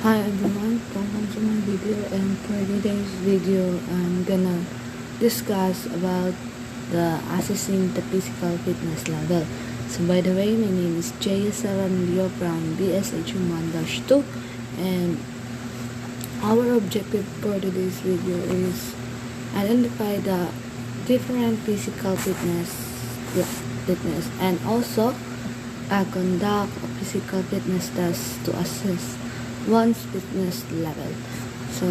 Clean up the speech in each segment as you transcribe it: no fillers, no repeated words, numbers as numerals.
Hi everyone, welcome to my video, and for today's video I'm gonna discuss about the assessing the physical fitness level. So by the way, my name is Jay Saranlio from BSH1-2, and our objective for today's video is identify the different physical fitness and also conduct a physical fitness test to assess one's fitness level. So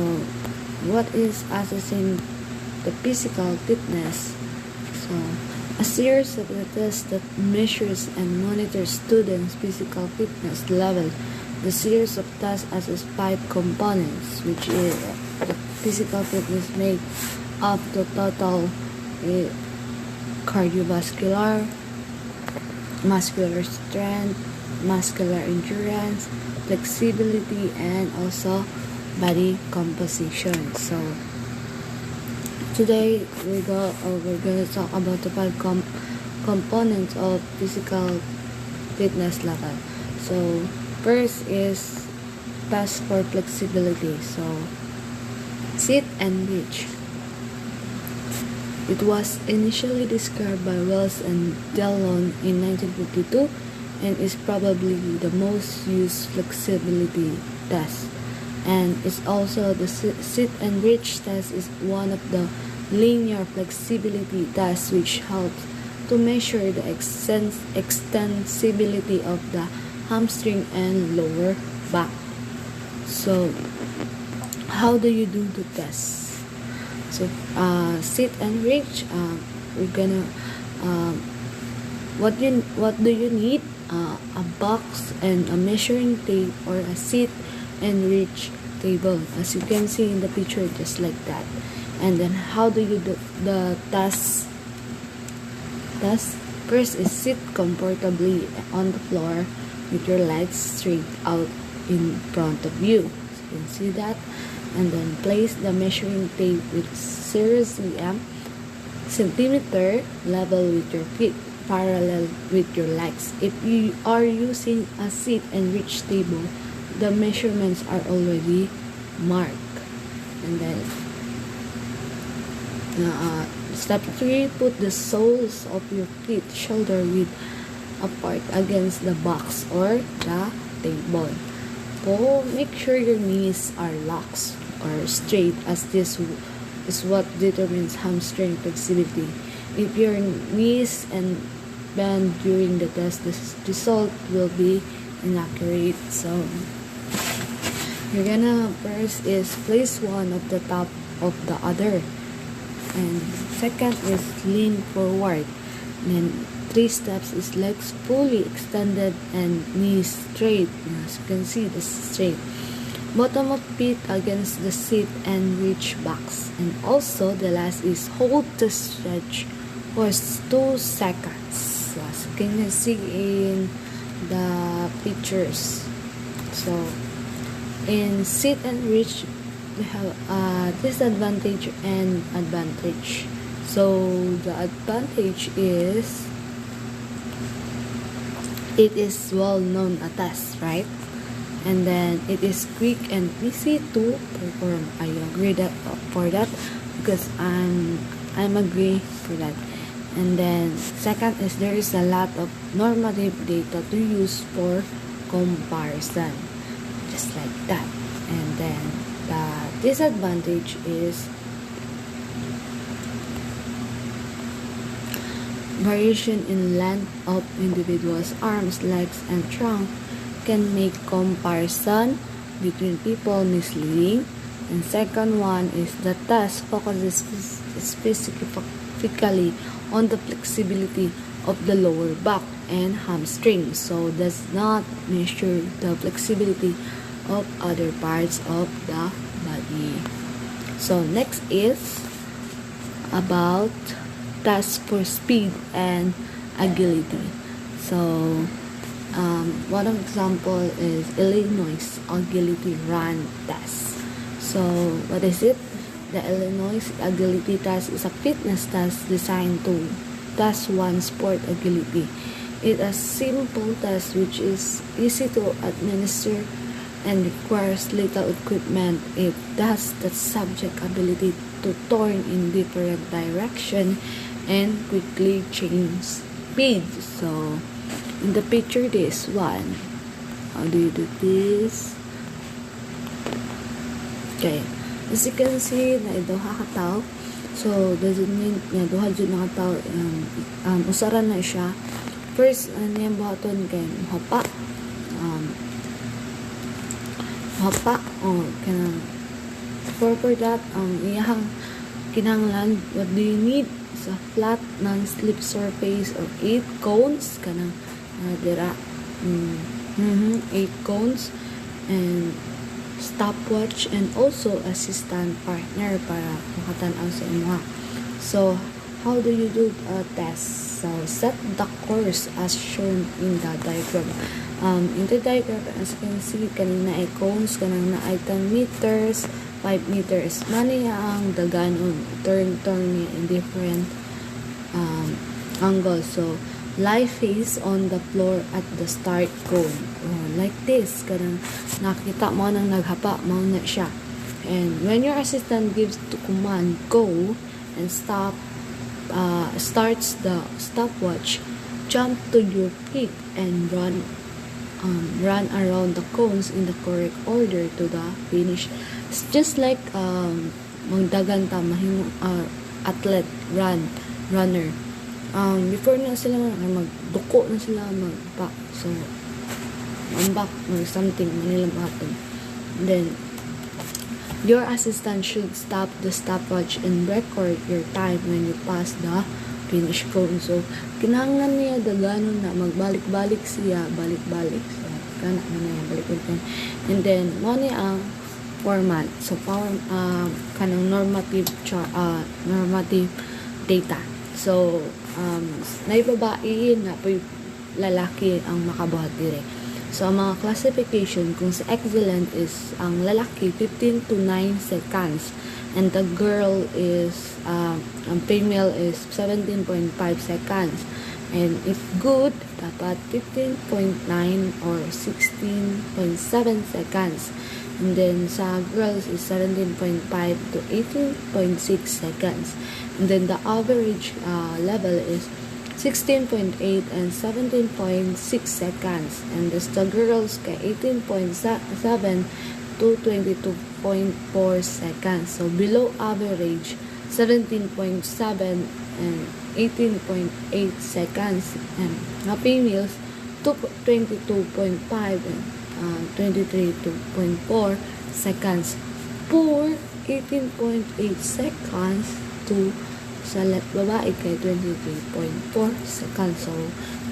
what is assessing the physical fitness? So a series of tests that measures and monitors students' physical fitness level. The series of tests assess 5 components, which is the physical fitness made up the total cardiovascular, muscular strength, muscular endurance, flexibility, and also body composition. So today we're gonna talk about the 5 components of physical fitness level. So first is test for flexibility. So sit and reach. It was initially described by Wells and Dellon in 1952 and is probably the most used flexibility test. And it's also the sit and reach test is one of the linear flexibility tests which helps to measure the extensibility of the hamstring and lower back. So how do you do the test? So sit and reach, we're gonna what do you need? A box and a measuring tape, or a sit and reach table, as you can see in the picture, just like that. And then how do you do the test? First is sit comfortably on the floor with your legs straight out in front of you, so you can see that. And then place the measuring tape with 0 centimeter level with your feet, parallel with your legs. If you are using a sit and reach table, the measurements are already marked. And then step 3, put the soles of your feet shoulder width apart against the box or the table. Make sure your knees are locked or straight, as this is what determines hamstring flexibility. If your knees and bend during the test, the result will be inaccurate. So you're gonna first is place one of the top of the other, and second is lean forward. And then 3 steps is legs fully extended and knees straight. As you can see, this is straight. Bottom of feet against the sit and reach box. And also the last is hold the stretch for 2 seconds. As you can see in the pictures. So in sit and reach, we have disadvantage and advantage. So the advantage is it is well known a test, right? And then it is quick and easy to perform. I agree for that, because I'm agree for that. And then second is there is a lot of normative data to use for comparison, just like that. And then the disadvantage is variation in length of individuals' arms, legs, and trunk can make comparison between people misleading. And second one is the test focuses specifically on the flexibility of the lower back and hamstring, so does not measure the flexibility of other parts of the body. So next is about test for speed and agility. So one example is Illinois agility run test. So what is it? The Illinois agility test is a fitness test designed to test one's sport agility. It is a simple test which is easy to administer and requires little equipment. It has the subject ability to turn in different direction and quickly change speed. So in the picture, this one, how do you do this? Okay, as you can see, na duha ka tao. So doesn't mean nga duha jud na ka tao, usaran na siya. First, yung buhaton kay hapa. Hapa, kanang for that, iyahang kinahanglan, what do you need? Sa flat, non-slip surface of 8 cones, kanang dira, 8 cones, and stopwatch, and also assistant partner para makatanaw sa imuha. So, how do you do a test? So, set the course as shown in the diagram. In the diagram, as you can see, kanina ay cones, kanang na ay 10 meters, 5 meters. Mani ang daganon, turn niya in different angles. So, lie face on the floor at the start cone. Like this, kanang nakita mo nang naghapa, mo na siya. And when your assistant gives the command, go, and starts the stopwatch, jump to your feet and run around the cones in the correct order to the finish. It's just like magdagan ta mahimo athlete, runner. Before na sila magduko na sila magpa, so ambak or something manilang happen. Then your assistant should stop the stopwatch and record your time when you pass the finish cone. So, kinahanglan niya daganon na magbalik-balik siya, balik-balik. So, kana na niya balik-balik. And then, mo ni ang format. So, kanang normative data. So, naibabae na po lalaki ang makabuhat dire. So, ang mga classification, kung sa excellent is ang lalaki 15 to 9 seconds, and the girl is ang female is 17.5 seconds, and if good, dapat 15.9 or 16.7 seconds, and then sa girls is 17.5 to 18.6 seconds, and then the average level is 16.8 and 17.6 seconds, and the girls kay 18.7 to 22.4 seconds. So below average 17.7 and 18.8 seconds, and the females 22.5 and 23.4 seconds. Poor 18.8 seconds to sa babae kay 23.4 seconds. So,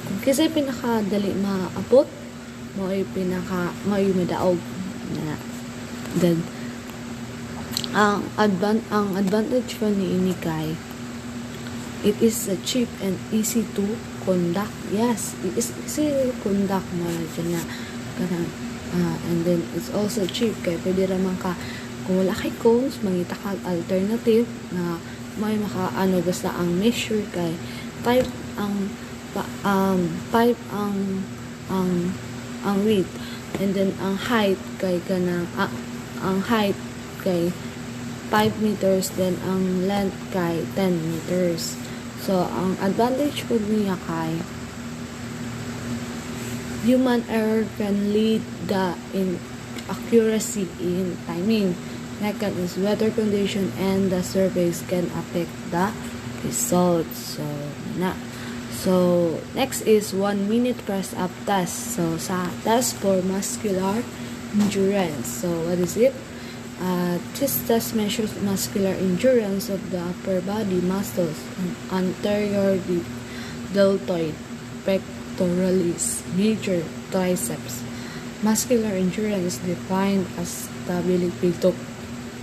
kung kasi pinakadali maabot, mo ay madaog na. Then, ang advantage pa ni ini kay it is cheap and easy to conduct. Yes, it is easy to conduct na dyan na. And then, it's also cheap kay pwede raman ka, kung wala kay cones, mangita ka alternative na may basta ang measure kay 5 ang width, and then ang height kay ang height kay 5 meters, then ang length kay 10 meters. So ang advantage po niya kay human error can lead the inaccuracy in timing. Second is weather condition and the surveys can affect the results. So next is 1 minute press up test. So sa test for muscular endurance. So what is it? This test measures muscular endurance of the upper body muscles, anterior deltoid, pectoralis, major triceps. Muscular endurance defined as the ability to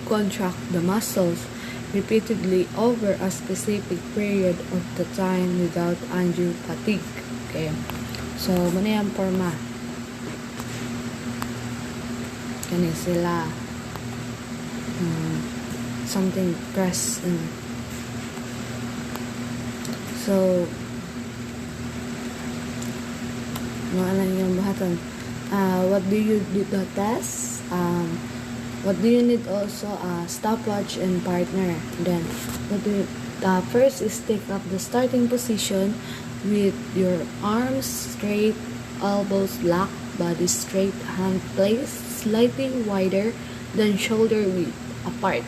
contract the muscles repeatedly over a specific period of the time without undue fatigue. Okay. So, muna yung forma. Kani sila something press. So, ano yung buhatan? What do you do the test? What do you need also? Stopwatch and partner. Then, first is take up the starting position with your arms straight, elbows locked, body straight, hand placed slightly wider than shoulder width apart,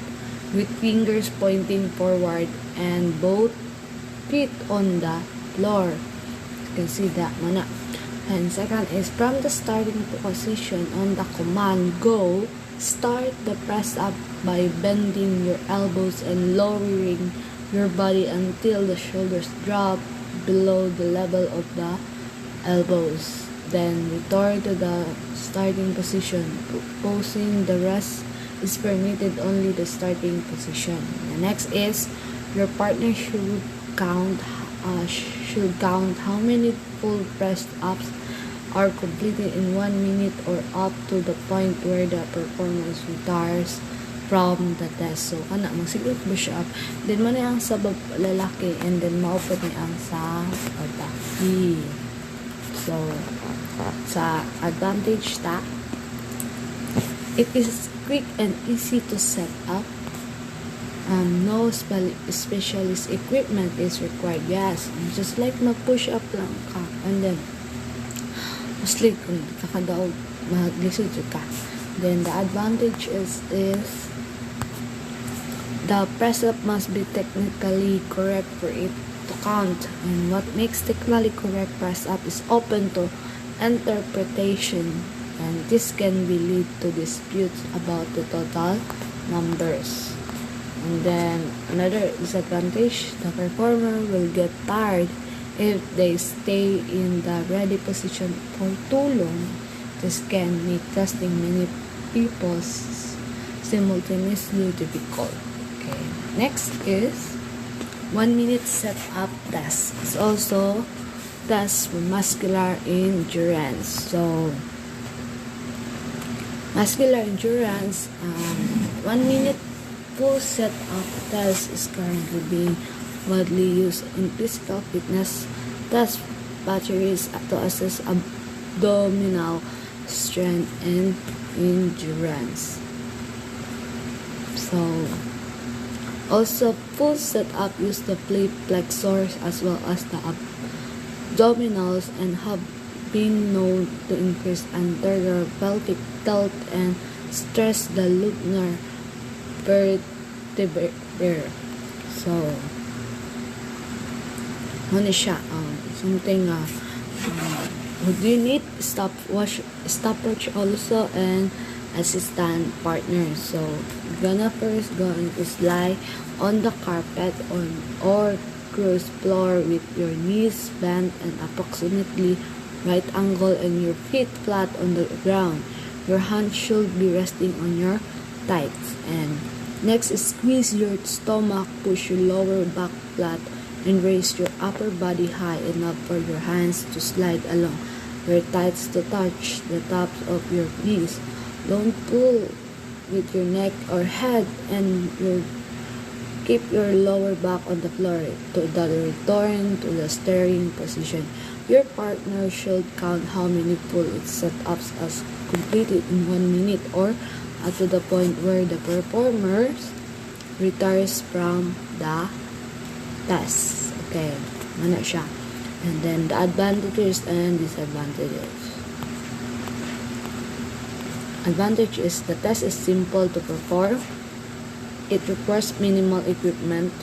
with fingers pointing forward and both feet on the floor. You can see that muna. And second is from the starting position on the command go, start the press up by bending your elbows and lowering your body until the shoulders drop below the level of the elbows. Then return to the starting position. Posing the rest is permitted only the starting position. The next is your partner should count how many full press ups are completed in 1 minute or up to the point where the performance retires from the test. So, magsigot push up. Then, mo na ang sa lalaki and then maupot ni ang sa lalaki. So, sa advantage ta, it is quick and easy to set up. No specialist equipment is required. Yes, just like mag-push up lang ka. And then, mostly kung kakadaog, mag-lisod ka. Then, the advantage is the press up must be technically correct for it to count. And what makes technically correct press up is open to interpretation. And this can be lead to disputes about the total numbers. And then another disadvantage, the performer will get tired if they stay in the ready position for too long. This can make testing many people simultaneously difficult. Okay. Next is 1 minute setup test. It's also test for muscular endurance. So muscular endurance, 1 minute full setup test is currently being widely used in physical fitness test batteries to assess abdominal strength and endurance. So, also full setup use the plate flexors as well as the abdominals and have been known to increase anterior pelvic tilt and stress the lumbar vertebrae. So, ano siya? Something would you need stopwatch also and assistant partner. So, gonna first go and lie on the carpet or cruise floor with your knees bent and approximately right angle and your feet flat on the ground. Your hands should be resting on your thighs. And next is squeeze your stomach, push your lower back flat, and raise your upper body high enough for your hands to slide along your thighs to touch the tops of your knees. Don't pull with your neck or head, and keep your lower back on the floor to the return to the steering position. Your partner should count how many full setups as completed in 1 minute or to the point where the performer retires from the test. Okay, ano siya. And then the advantages and disadvantages. Advantage is the test is simple to perform. It requires minimal equipment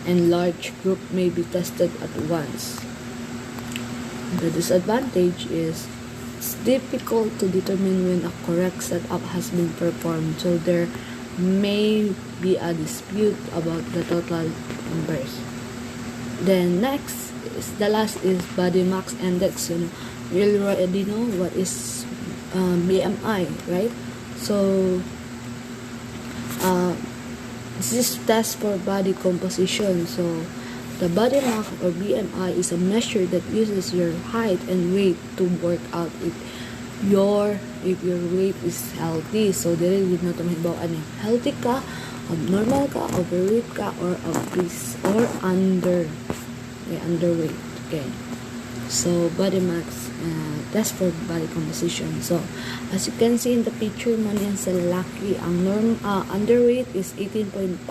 and large group may be tested at once. The disadvantage is it's difficult to determine when a correct setup has been performed, so there may be a dispute about the total numbers. Then next is the last is body mass index. You already know what is BMI, right? So this is test for body composition. So the body mass or BMI is a measure that uses your height and weight to work out if your weight is healthy. So dili gid na to mahibaw ani healthy ka, abnormal ka, overweight ka, or obese or underweight. Okay. So body mass, test for body composition. So as you can see in the picture, man yan sa lalaki, ang underweight is 18.5,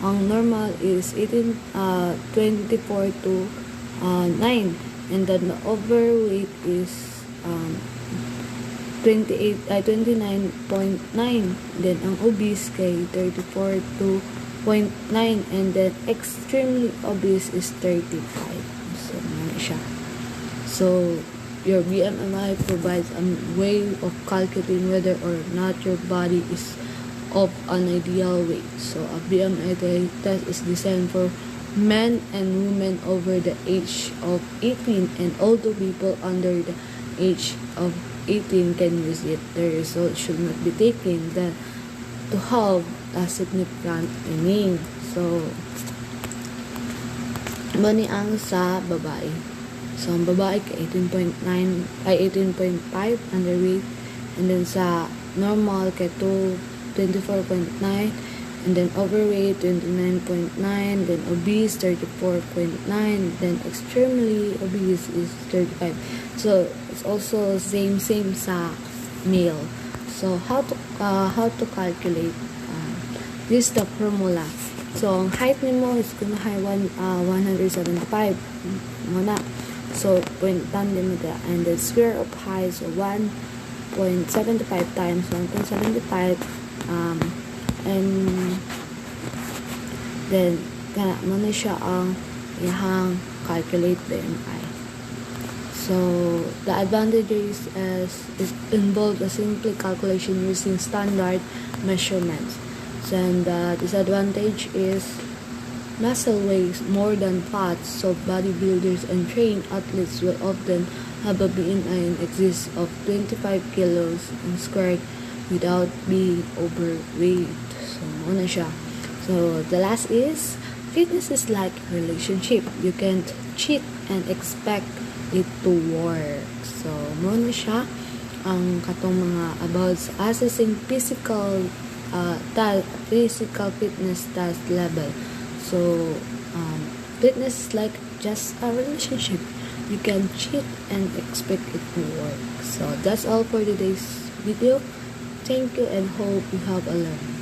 ang normal is 24 to 9, and then the overweight is 29.9, then ang obese kay 34 to 0.9, and then extremely obese is 35. So ano siya. So your BMI provides a way of calculating whether or not your body is of an ideal weight. So a BMI test is designed for men and women over the age of 18, and older people under the age of 18 can use it. The result should not be taken to have a significant meaning. So mani ang sa babae. So ang babae kay 18.5 underweight, and then sa normal kay 24.9, and then overweight 29.9, then obese 34.9, then extremely obese is 35. So it's also same sa male. So how to calculate, this is the formula. So ang height nimo is gonna high 175 muna. So point tandem nito, and the square of height is 1.75 times 1.75, and then kana mo na siya ang ihang calculate BMI. So the advantages is involved a simple calculation using standard measurements. So, and the disadvantage is muscle weighs more than fat, so bodybuilders and trained athletes will often have a BMI in excess of 25 kilos and squared without being overweight. So, ano siya. So, the last is, fitness is like a relationship. You can't cheat and expect it to work. So, ano siya ang katong mga about assessing physical fitness task level. So, fitness is like just a relationship. You can cheat and expect it to work. So, that's all for today's video. Thank you and hope you have a learn.